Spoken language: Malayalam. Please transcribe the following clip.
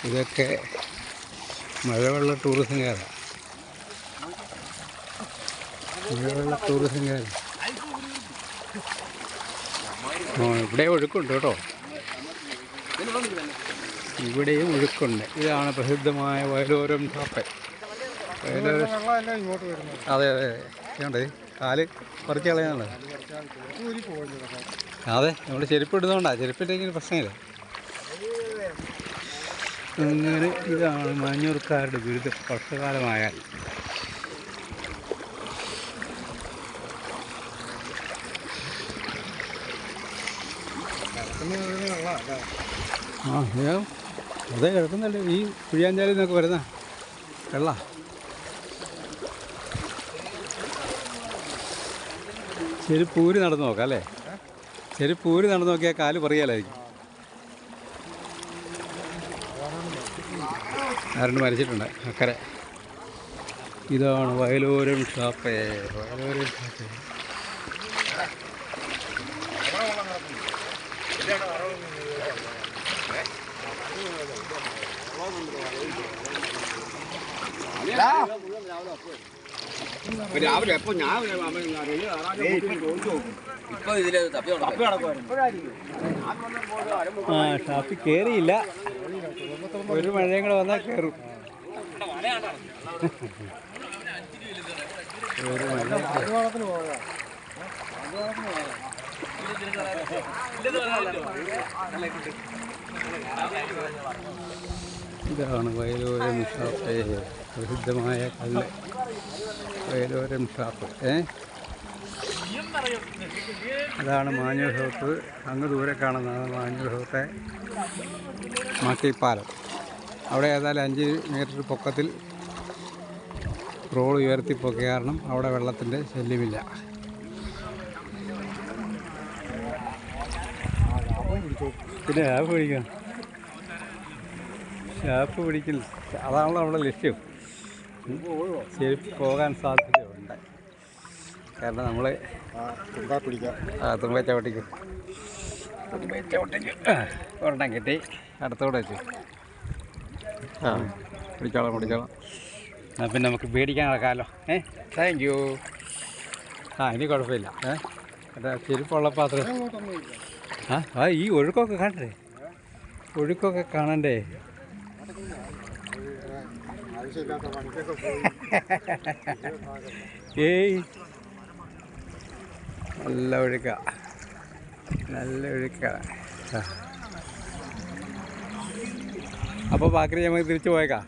ഇതൊക്കെ മഴവെള്ള ടൂറിസംകാരാണ്. മഴവെള്ള ടൂറിസംകാർ. ഇവിടെ ഒഴുക്കുണ്ട് കേട്ടോ, ഇവിടെയും ഒഴുക്കുണ്ട്. ഇതാണ് പ്രസിദ്ധമായ വയലോരം ഷാപ്പ്. അതെ അതെ ഇതുണ്ട്, കാല് പറിച്ച് കളയാനുള്ളത്. അതെ, നമ്മൾ ചെരുപ്പ് ഇടുന്നതുകൊണ്ടാണ്, ചെരുപ്പിട്ടെങ്കിൽ പ്രശ്നമില്ല. അങ്ങനെ ഇതാണ് മാഞ്ഞൂർക്കാരുടെ ദുരിതം വർഷകാലമായാൽ. അതെ കിടക്കുന്നുണ്ട്. ഈ കുഴിയാഞ്ചാലിൽ നിന്നൊക്കെ വരുന്ന വെള്ള. ചെരുപ്പൂരി നടന്നു നോക്കാം അല്ലേ? ചെരുപ്പൂരി നടന്നു നോക്കിയാൽ കാല് പറയാലായിരിക്കും. ആരണ്ട് മരിച്ചിട്ടുണ്ട് അക്കരെ. ഇതാണ് വയലോരം ഷാപ്പ്. വയലോരം ഷാപ്പ് രാവിലെ എപ്പോൾ ഞാൻ ഷാപ്പിൽ കയറിയില്ല. ഒരു മഴയും കൂടെ വന്നാൽ കയറും. ഇതാണ് വയലോരം ഷാപ്പ്, പ്രസിദ്ധമായ കല്ല്. വയലോരം ഷാപ്പ്. അതാണ് മാഞ്ഞൂർ ഹൗസ്. അങ്ങ് ദൂരെ കാണുന്നതാണ് മാഞ്ഞൂർ ഹൗസെ മാക്കിപ്പാലം. അവിടെ ഏതായാലും 5 മീറ്റർ പൊക്കത്തിൽ റോഡ് ഉയർത്തിപ്പൊക്കിയ കാരണം അവിടെ വെള്ളത്തിൻ്റെ ശല്യമില്ല. പിന്നെ ഷാപ്പ് പിടിക്കില്ല. അതാണല്ലോ നമ്മുടെ ലക്ഷ്യം. ചെരുപ്പ് പോകാൻ സാധ്യതയുണ്ട്. കാരണം നമ്മൾ തുമ്പ ചവിട്ടിക്കും. ഒരെണ്ണം കിട്ടി, അടുത്തോടെ വെച്ചു. പിടിച്ചോളാം. എന്നാൽ പിന്നെ നമുക്ക് പേടിക്കാൻ നടക്കാമല്ലോ. Thank you. ഇനി കുഴപ്പമില്ല. മറ്റേ ചെരുപ്പുള്ളപ്പോൾ അത്ര ഈ ഒഴുക്കൊക്കെ കാണണ്ടേ? ഒഴുക്കൊക്കെ കാണണ്ടേ? നല്ല ഒഴുക്ക. അപ്പോൾ ബാക്കി നമുക്ക് തിരിച്ചു പോയേക്കാം.